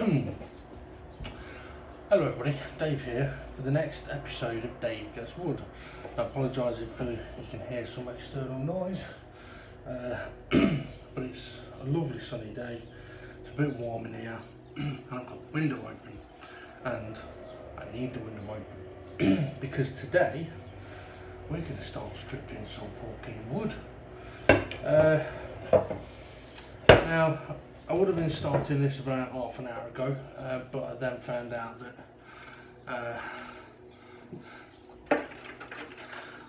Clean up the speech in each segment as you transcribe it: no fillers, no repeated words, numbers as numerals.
Hello everybody, Dave here for the next episode of Dave Gets Wood. I apologise if you can hear some external noise, but it's a lovely sunny day, it's a bit warm in here, and I've got the window open, and I need the window open because today we're going to start stripping some fucking wood. Now, I would have been starting this about half an hour ago, but I then found out that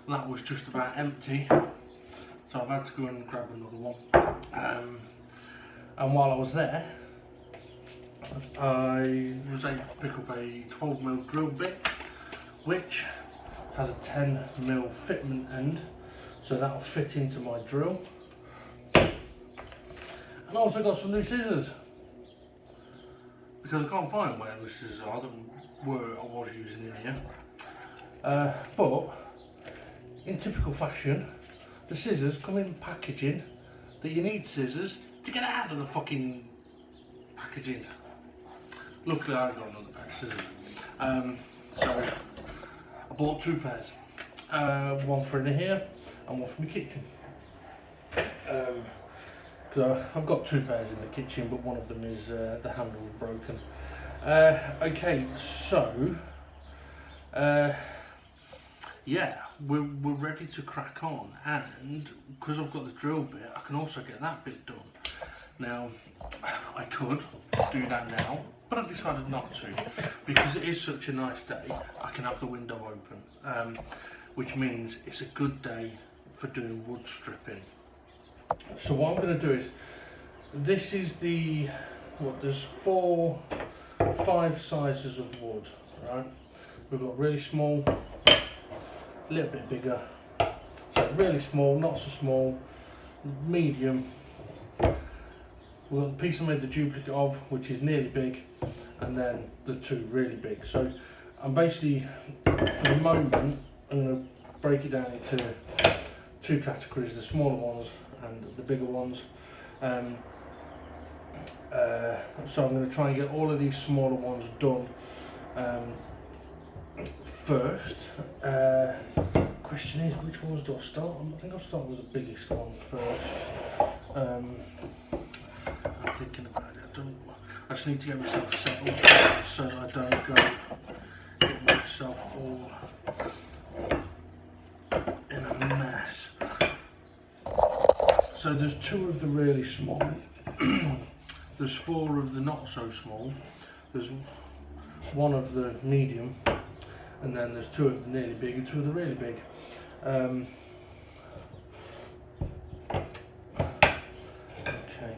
that was just about empty, so I've had to go and grab another one. And while I was there, I was able to pick up a 12mm drill bit, which has a 10mm fitment end, so that'll fit into my drill. And I also got some new scissors, because I can't find where the scissors are that I was using in here. But in typical fashion, the scissors come in packaging that you need scissors to get out of the fucking packaging. Luckily I got another pair of scissors. So I bought two pairs, one for in here and one for my kitchen. So I've got two pairs in the kitchen, but one of them is the handle is broken. Okay, so yeah, we're ready to crack on, and because I've got the drill bit, I can also get that bit done. Now, I could do that now, but I decided not to, because it is such a nice day. I can have the window open, which means it's a good day for doing wood stripping. So what I'm going to do is, this is the, there's 5 sizes of wood, right? We've got really small, a little bit bigger, so really small, not so small, medium. We've got the piece I made the duplicate of, which is nearly big, and then the 2 really big. So I'm basically, for the moment, I'm going to break it down into 2 categories, the smaller ones and the bigger ones. So I'm going to try and get all of these smaller ones done first. Question is, which ones do I start on? I think I'll start with the biggest one first. I'm thinking about it. I just need to get myself settled so that I don't go get myself all in a mess. So there's 2 of the really small, there's 4 of the not so small, there's 1 of the medium, and then there's 2 of the nearly big and 2 of the really big. Okay,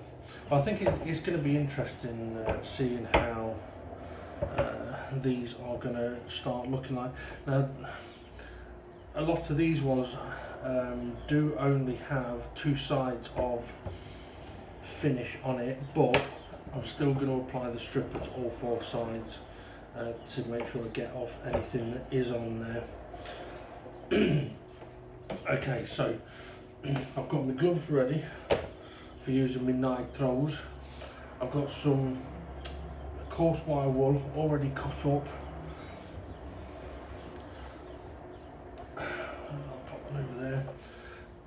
I think it's going to be interesting seeing how these are going to start looking like. Now, a lot of these ones do only have 2 sides of finish on it, but I'm still going to apply the stripper to all 4 sides to make sure I get off anything that is on there. Okay, so I've got my gloves ready for using my nitros. I've got some coarse wire wool already cut up. Over there.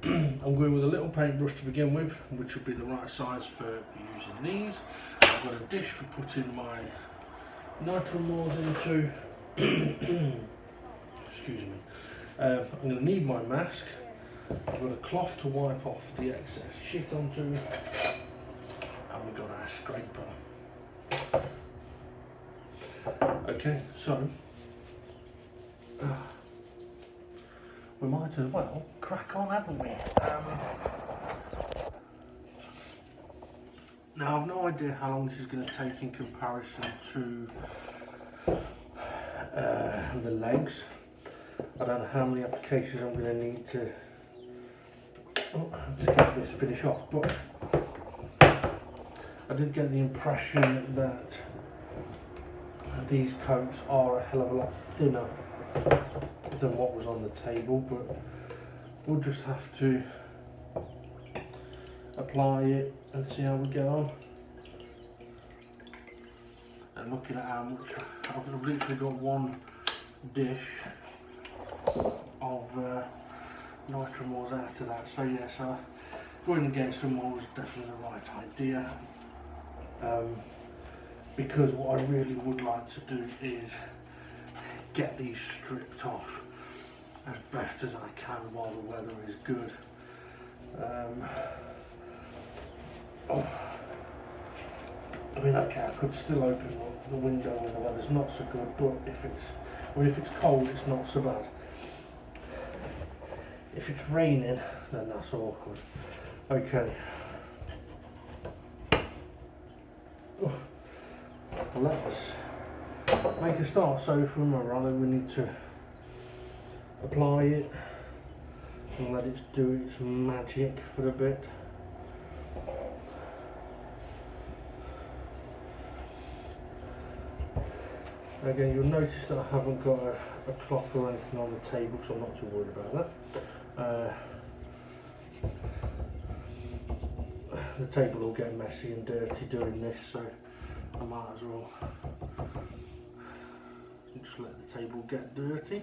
I'm going with a little paintbrush to begin with, which will be the right size for using these. I've got a dish for putting my nitro molds into. Excuse me. I'm going to need my mask. I've got a cloth to wipe off the excess shit onto, and we've got our scraper. Okay, so we might as well crack on, haven't we? Now, I've no idea how long this is going to take in comparison to the legs. I don't know how many applications I'm going to need to get this finish off, but I did get the impression that these coats are a hell of a lot thinner than what was on the table, but we'll just have to apply it and see how we get on. and looking at how much I've literally got one dish of Nitromors out of that. So yeah, so going and getting some more is definitely the right idea. Because what I really would like to do is get these stripped off as best as I can while the weather is good. I mean, okay, I could still open the window when the weather's not so good, but if it's cold, it's not so bad. If it's raining, then that's awkward. Okay. Let's make a start. So from rather, we need to apply it and let it do its magic for a bit. Again, you'll notice that I haven't got a cloth or anything on the table, so I'm not too worried about that. The table will get messy and dirty doing this, so I might as well just let the table get dirty.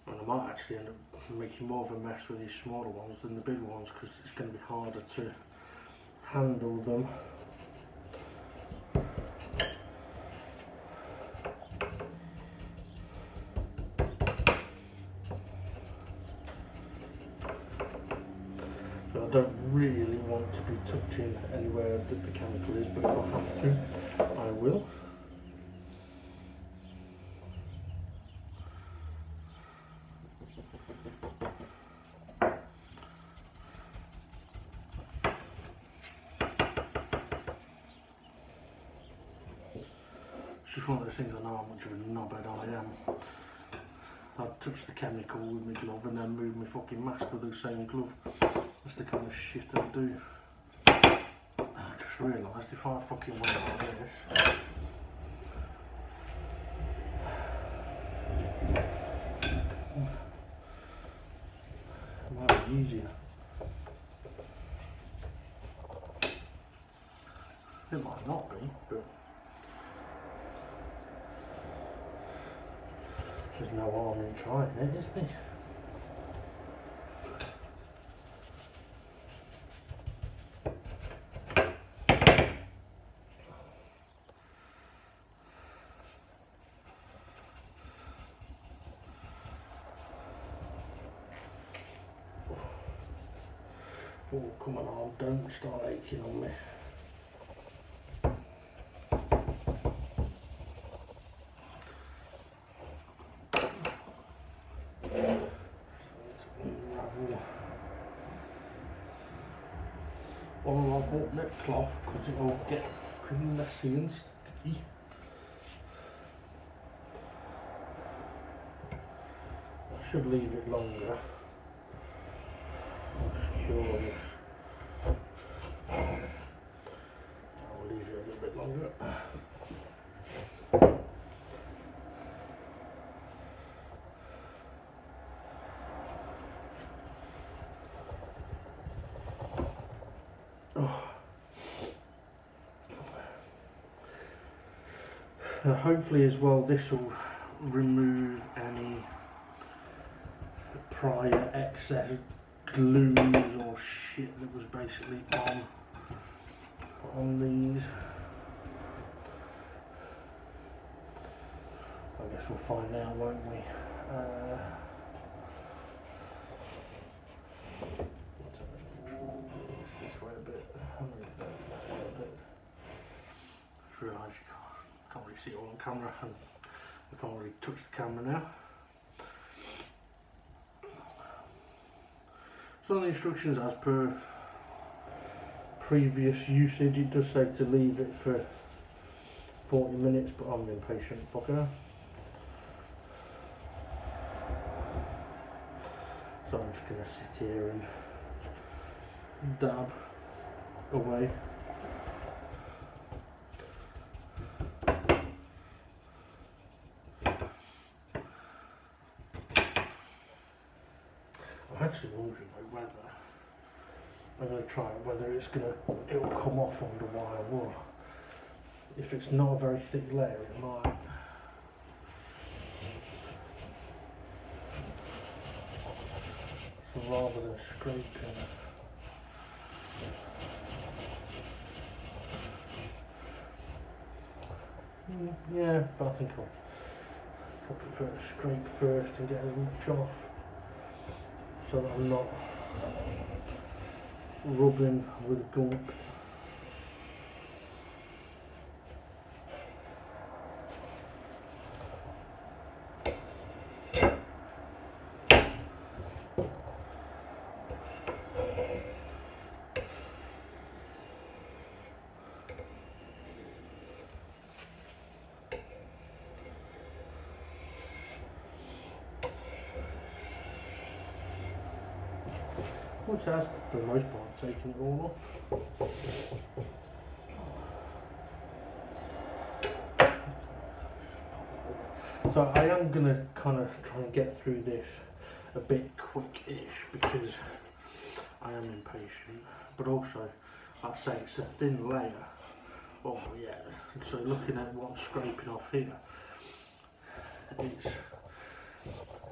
And I might actually end up making more of a mess with these smaller ones than the bigger ones, because it's going to be harder to handle them. So I don't really want to be touching anywhere that the chemical is, but if I have to, I will. It's just one of those things. I know how much of a knobhead I am. I'd touch the chemical with my glove and then move my fucking mask with the same glove. That's the kind of shit I do. I just realised if I fucking went like this, it might be easier. It might not be, but there's no harm in trying it, is there? Oh, come on, arm, don't start aching on me. All of it, lip cloth, because it will get fucking messy and sticky. I should leave it longer. I'm just curious. I'll leave it a little bit longer. Hopefully as well this will remove any prior excess glues or shit that was basically on these. I guess we'll find out, won't we? This way a bit. I'll move that a little bit. Just realised you can't really see it all on camera, and I can't really touch the camera now. So on the instructions, as per previous usage, it does say to leave it for 40 minutes, but I'm an impatient fucker. So I'm just going to sit here and dab away. actually wondering like whether I'm going to try it, whether it'll come off under wire wool. If it's not a very thick layer, it might. So rather than scraping, yeah, but I think I'll prefer to scrape first and get as much off, so that I'm not rubbing with gunk. Which has, for the most part, taken it all off. So I am going to kind of try and get through this a bit quick-ish because I am impatient, but also, like I say, it's a thin layer. Oh yeah, so looking at what I'm scraping off here,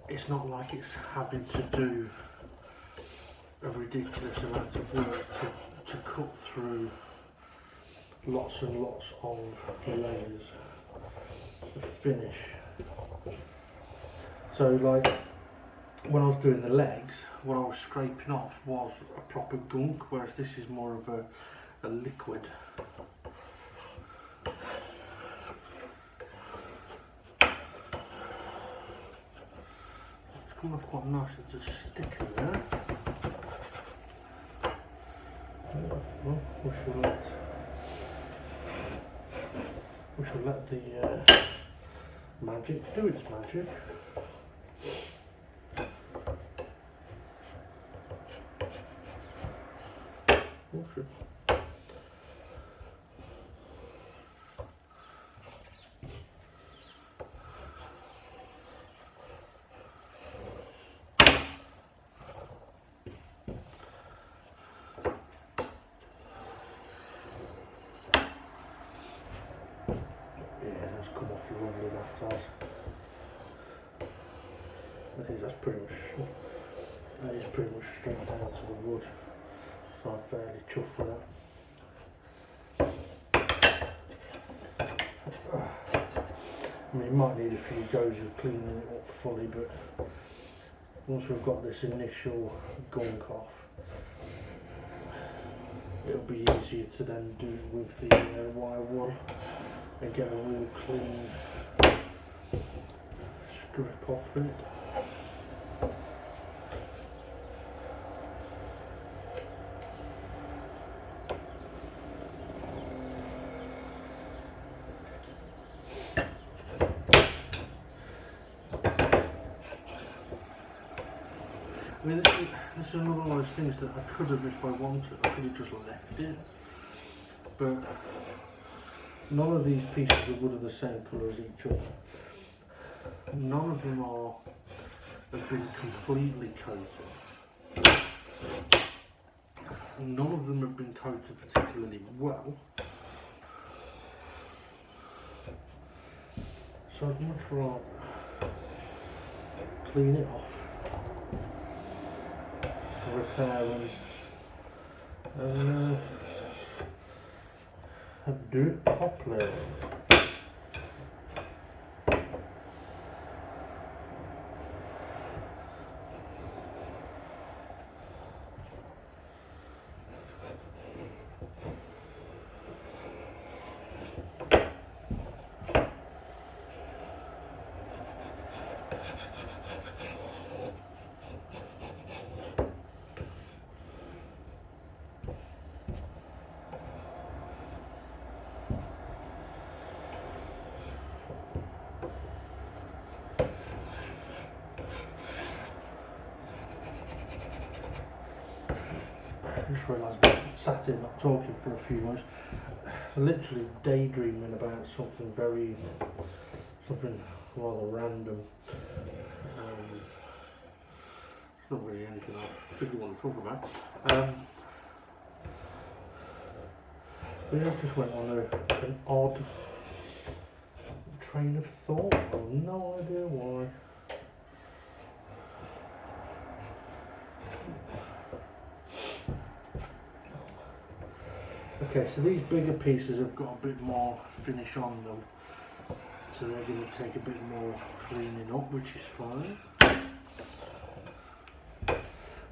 it's not like it's having to do a ridiculous amount of work to cut through lots and lots of layers of finish. So like when I was doing the legs, what I was scraping off was a proper gunk, whereas this is more of a liquid. It's come off quite nice, it's just sticking there. Well, we shall let the magic do its magic. Oh, sure. Come off lovely, that has. I think that is pretty much straight down to the wood, so I'm fairly chuffed with that. I mean, it might need a few goes of cleaning it up fully, but once we've got this initial gunk off, it'll be easier to then do it with the wire wool and get a real clean strip off it. I mean, this is another one of those things that I could have, if I wanted, I could have just left it, but none of these pieces of wood are the same colour as each other. None of them have been completely coated. None of them have been coated particularly well. So I'd much rather clean it off, repair them, and do it properly. I just realised I sat here not talking for a few months, literally daydreaming about something rather random. It's not really anything I particularly want to talk about. But yeah, I just went on an odd train of thought. I have no idea why. Okay, so these bigger pieces have got a bit more finish on them, so they're going to take a bit more cleaning up, which is fine.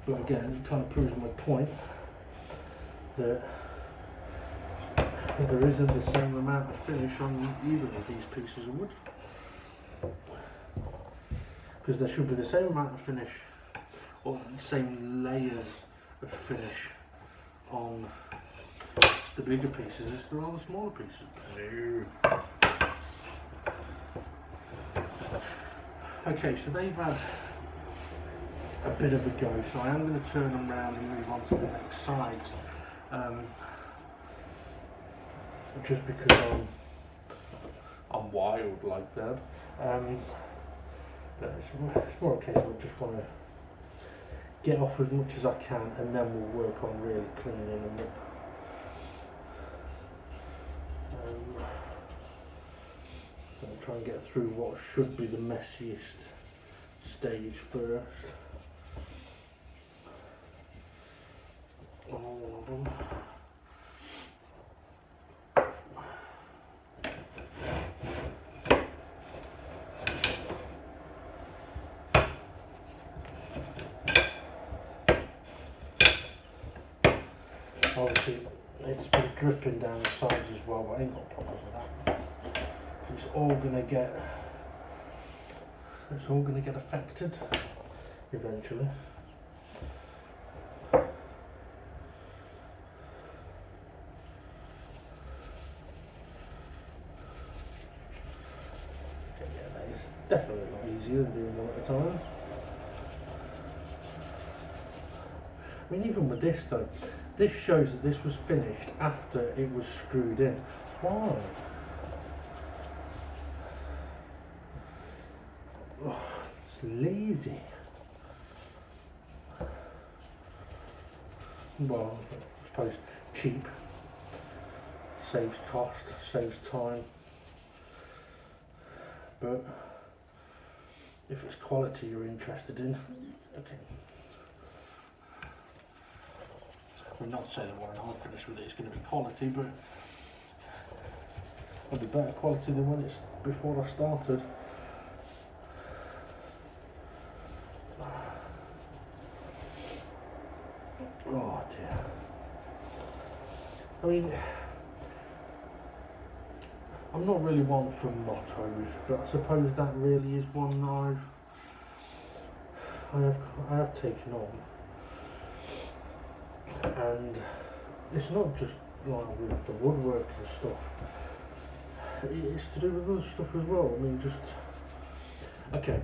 But again, it kind of proves my point that there isn't the same amount of finish on either of these pieces of wood, because there should be the same amount of finish or the same layers of finish on the bigger pieces as there are the smaller pieces. No. Okay, so they've had a bit of a go, so I am going to turn them around and move on to the next sides, just because I'm wild like that. But it's more a case of I just want to get off as much as I can, and then we'll work on really cleaning them up. I'll try and get through what should be the messiest stage first. All of them. Obviously, it's been dripping down the sides as well, but I ain't got problems with that. It's all gonna get affected eventually. Okay, yeah, that is definitely not easier than doing one at a time. I mean, even with this though, this shows that this was finished after it was screwed in. Why? Oh, it's lazy. Well, I suppose cheap, saves cost, saves time, but if it's quality you're interested in, okay. I'm not saying that when I'm finished with it it's going to be quality, but it'll be better quality than when it's before I started. Oh dear. I mean, I'm not really one for mottos, but I suppose that really is one I have taken on. And it's not just like with the woodwork and stuff, it's to do with other stuff as well. I mean, just okay,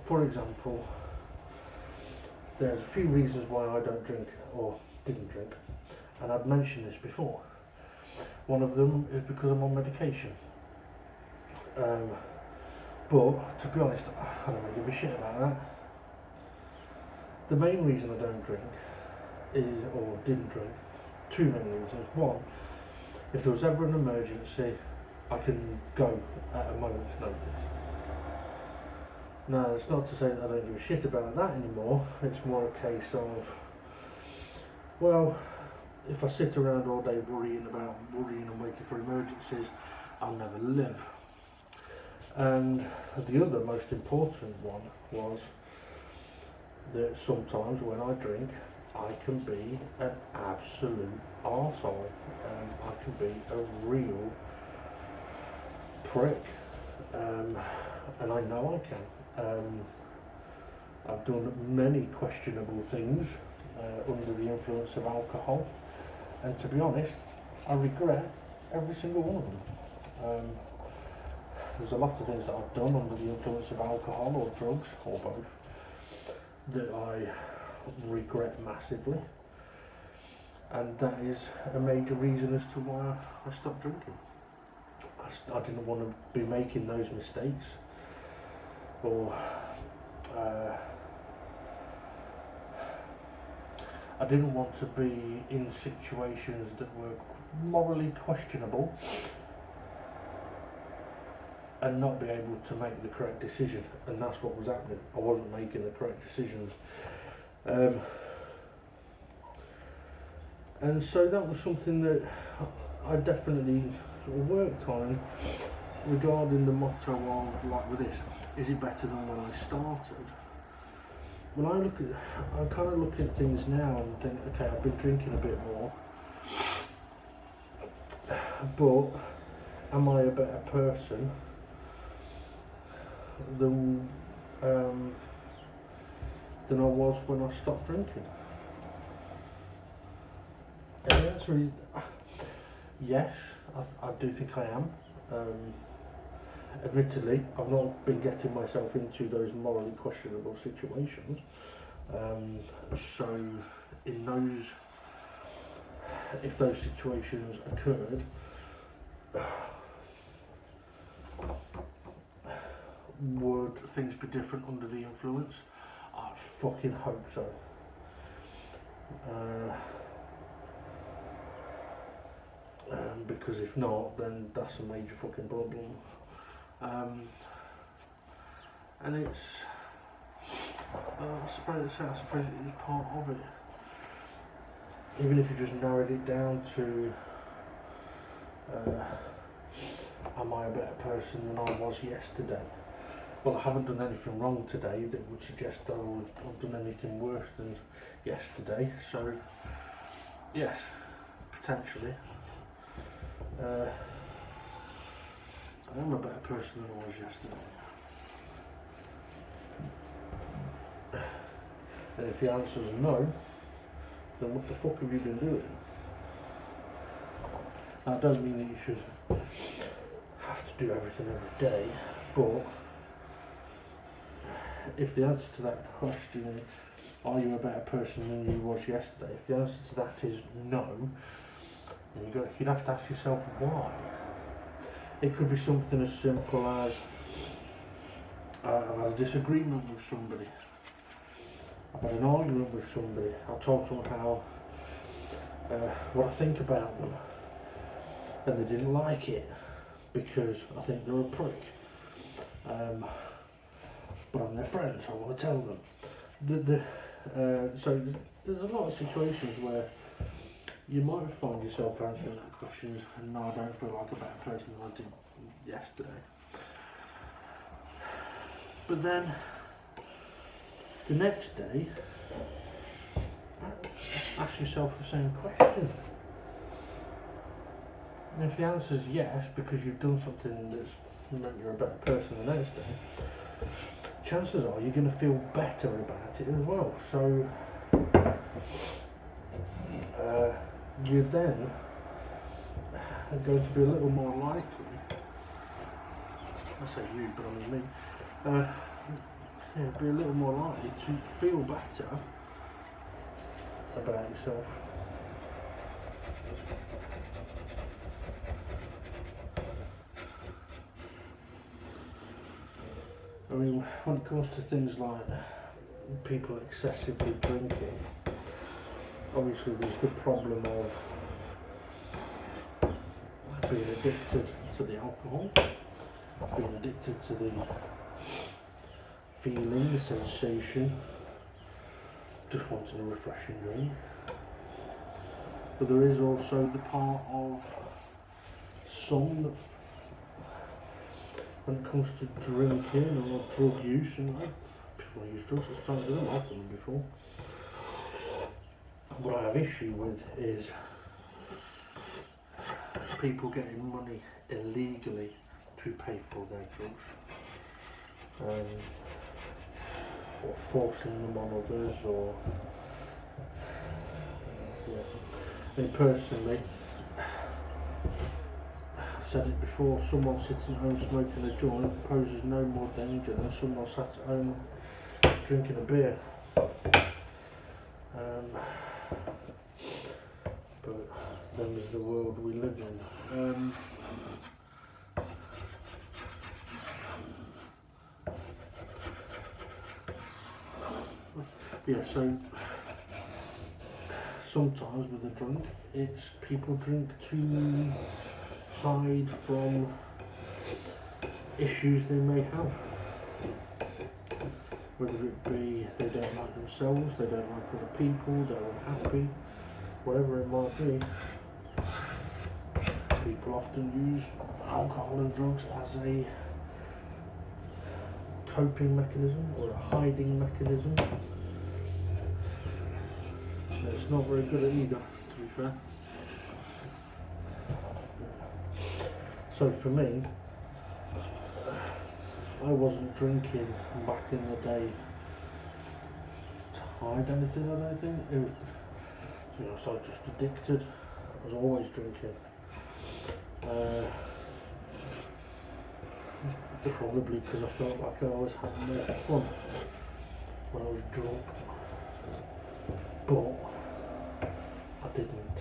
for example, there's a few reasons why I don't drink or didn't drink, and I've mentioned this before. One of them is because I'm on medication, but to be honest, I don't really give a shit about that. The main reason I don't drink is, or didn't drink, two main reasons. One, if there was ever an emergency, I can go at a moment's notice. Now, it's not to say that I don't give a shit about that anymore. It's more a case of, well, if I sit around all day worrying and waiting for emergencies, I'll never live. And the other most important one was that sometimes when I drink, I can be an absolute arsehole. I can be a real prick. And I know I can. I've done many questionable things under the influence of alcohol, and to be honest, I regret every single one of them. There's a lot of things that I've done under the influence of alcohol or drugs, or both, that I regret massively, and that is a major reason as to why I stopped drinking. I didn't want to be making those mistakes, or I didn't want to be in situations that were morally questionable and not be able to make the correct decision, and that's what was happening. I wasn't making the correct decisions, and so that was something that I definitely sort of worked on regarding the motto of, like with this, is it better than when I started? When I kind of look at things now and think, okay, I've been drinking a bit more, but am I a better person than I was when I stopped drinking? And the answer is yes, I do think I am. Admittedly, I've not been getting myself into those morally questionable situations. So, if those situations occurred, would things be different under the influence? I fucking hope so. Because if not, then that's a major fucking problem. And it's, I suppose it is part of it. Even if you just narrowed it down to, am I a better person than I was yesterday? Well, I haven't done anything wrong today that would suggest that I've done anything worse than yesterday. So, yes, potentially. I am a better person than I was yesterday. And if the answer is no, then what the fuck have you been doing? I don't mean that you should have to do everything every day, but if the answer to that question, are you a better person than you was yesterday, if the answer to that is no, then you'd have to ask yourself why. It could be something as simple as I've had a disagreement with somebody, I've had an argument with somebody, I told someone how what I think about them, and they didn't like it because I think they're a prick, but I'm their friend, so I want to tell them. So there's a lot of situations where you might find yourself answering that question, and no, I don't feel like a better person than I did yesterday. But then the next day, ask yourself the same question. And if the answer is yes, because you've done something that's meant you're a better person the next day, chances are you're going to feel better about it as well. So you're then going to be a little more likely, I say you, but I mean me, be a little more likely to feel better about yourself. I mean, when it comes to things like people excessively drinking, obviously there's the problem of being addicted to the alcohol, being addicted to the feeling, the sensation, just wanting a refreshing drink. But there is also the part of some that, when it comes to drinking or drug use, and people use drugs, it's time to do them, I've done them before. What I have issue with is people getting money illegally to pay for their drugs, or forcing them on others, or I mean, personally, I've said it before, someone sitting at home smoking a joint poses no more danger than someone sat at home drinking a beer. But then is the world we live in. yeah, so sometimes with a drink, it's people drink to hide from issues they may have. Whether it be they don't like themselves, they don't like other people, they're unhappy, whatever it might be. People often use alcohol and drugs as a coping mechanism or a hiding mechanism. So it's not very good either, to be fair. So for me, I wasn't drinking back in the day to hide anything, I don't think. It was, to be honest, I was just addicted. I was always drinking. Probably because I felt like I always had more fun when I was drunk. But I didn't.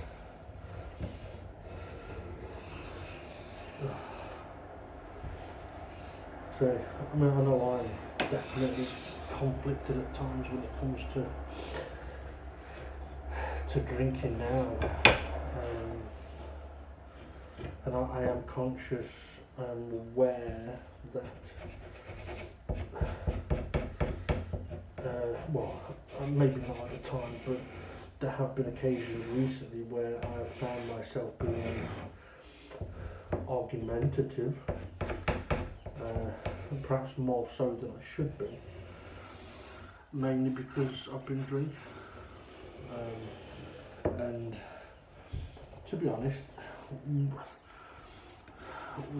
So, I mean, I know I'm definitely conflicted at times when it comes to drinking now, and I am conscious and aware that, well, maybe not at the time, but there have been occasions recently where I have found myself being argumentative, perhaps more so than I should be, mainly because I've been drinking. And to be honest,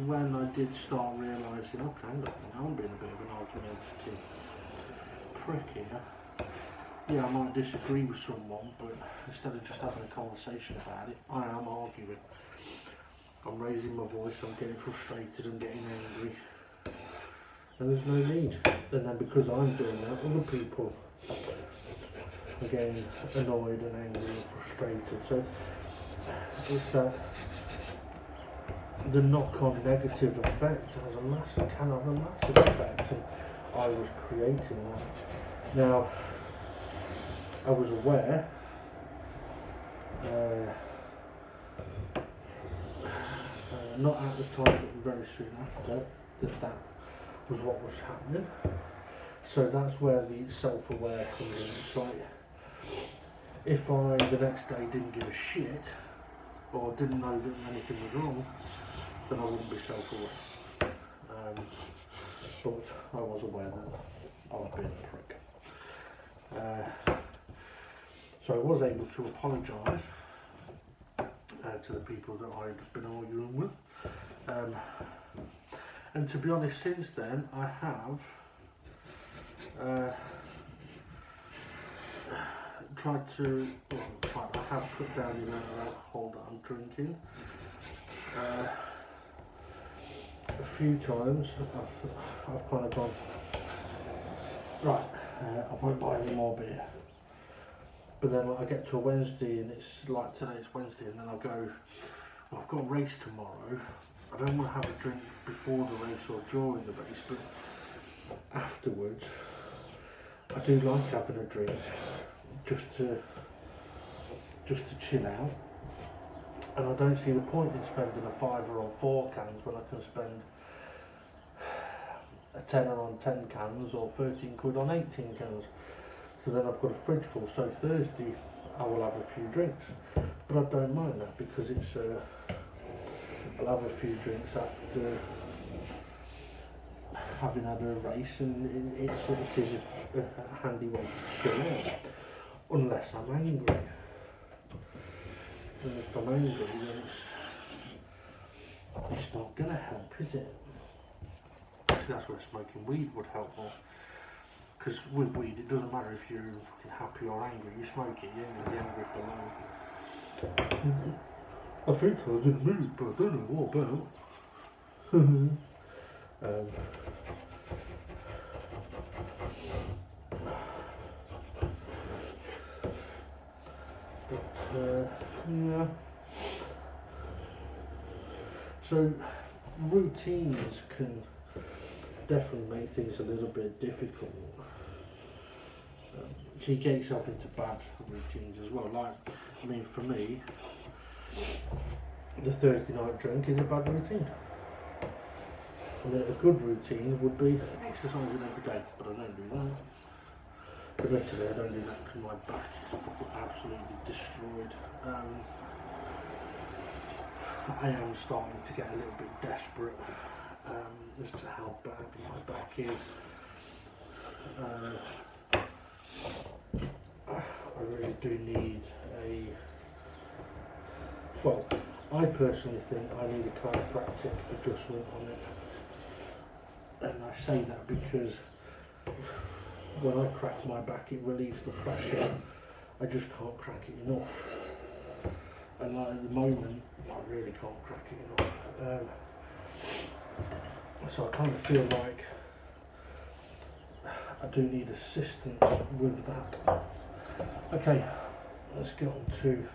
when I did start realising, okay, look, I'm being a bit of an argumentative prick here. Yeah, I might disagree with someone, but instead of just having a conversation about it, I am arguing. I'm raising my voice, I'm getting frustrated, I'm getting angry. And there's no need. And then because I'm doing that, other people are getting annoyed and angry and frustrated. So it's that the knock-on negative effect can have a massive effect, and I was creating that. Now, I was aware not at the time but very soon after that was what was happening. So that's where the self-aware comes in. It's like, if I the next day didn't give a shit or didn't know that anything was wrong, then I wouldn't be self-aware. But I was aware that I was being a prick. So I was able to apologise to the people that I'd been arguing with. And to be honest, since then I have I have cut down the amount of alcohol that I'm drinking. A few times I've kind of gone, right, I won't buy any more beer. But then I get to a Wednesday and it's like today's Wednesday, and then I'll go, well, I've got a race tomorrow. I don't want to have a drink before the race or during the race, but afterwards I do like having a drink just to chill out. And I don't see the point in spending a fiver on 4 cans when I can spend a tenner on 10 cans or 13 quid on 18 cans. So then I've got a fridge full. So Thursday I will have a few drinks, but I don't mind that because it's I'll have a few drinks after having had a race, and it is a handy way to chill out, unless I'm angry. And if I'm angry, then it's not going to help, is it? So that's where smoking weed would help more. Because with weed, it doesn't matter if you're fucking happy or angry. You smoke it, you're going to be angry for long. I think I was in the mood, but I don't know what about. Yeah. So routines can definitely make things a little bit difficult. you get yourself into bad routines as well. Like, I mean, for me, the Thursday night drink is a bad routine. I mean, a good routine would be exercising every day, but I don't do that. Admittedly, I don't do that because my back is fucking absolutely destroyed. I am starting to get a little bit desperate as to how bad my back is. I really do need well, I personally think I need a chiropractic adjustment on it. And I say that because when I crack my back it relieves the pressure. I just can't crack it enough. And like at the moment, I really can't crack it enough. So I kind of feel like I do need assistance with that. Okay, let's get on to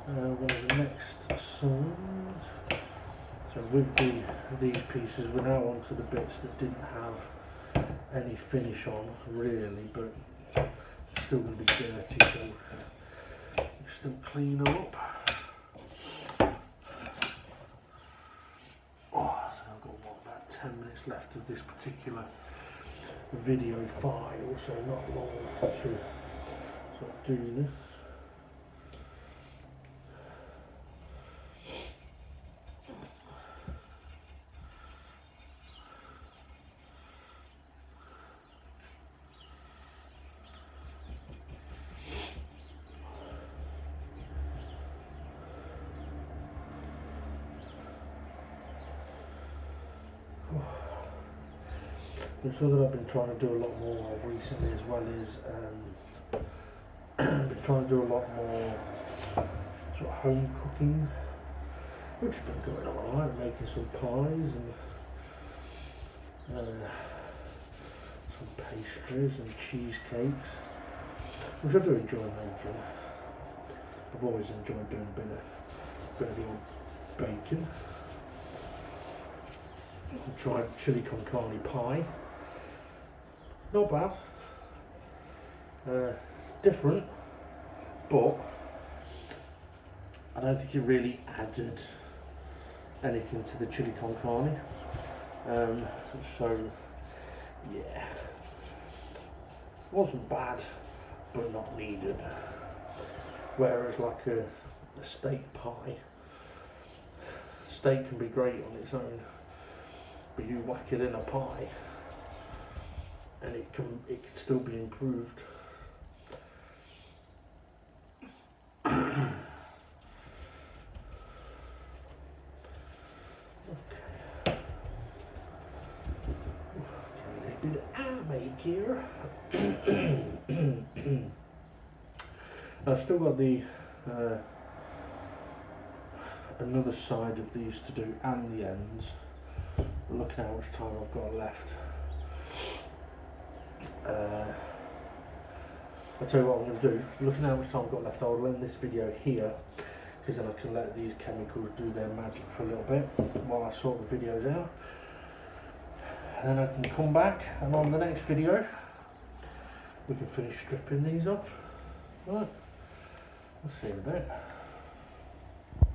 one of the next songs. So with these pieces, we're now on to the bits that didn't have any finish on, really, but still going to be dirty, so still clean them up. Oh, so I've got about 10 minutes left of this particular video file, so not long to sort of do this. And so that I've been trying to do a lot more of recently as well is been trying to do a lot more sort of home cooking, which has been going on alright, making some pies and some pastries and cheesecakes, which I do enjoy making. I've always enjoyed doing a bit of the old bacon. I tried chili con carne pie. Not bad. Different, but I don't think it really added anything to the chili con carne. So yeah, wasn't bad, but not needed. Whereas like a steak pie, steak can be great on its own, but you whack it in a pie and it can still be improved. Bit of eye make here. I've still got the another side of these to do and the ends. Look at how much time I've got left. I'll tell you what I'm going to do. Looking at how much time I've got left, I'll end this video here, because then I can let these chemicals do their magic for a little bit while I sort the videos out. And then I can come back, and on the next video we can finish stripping these off. Right, we'll see you in a bit.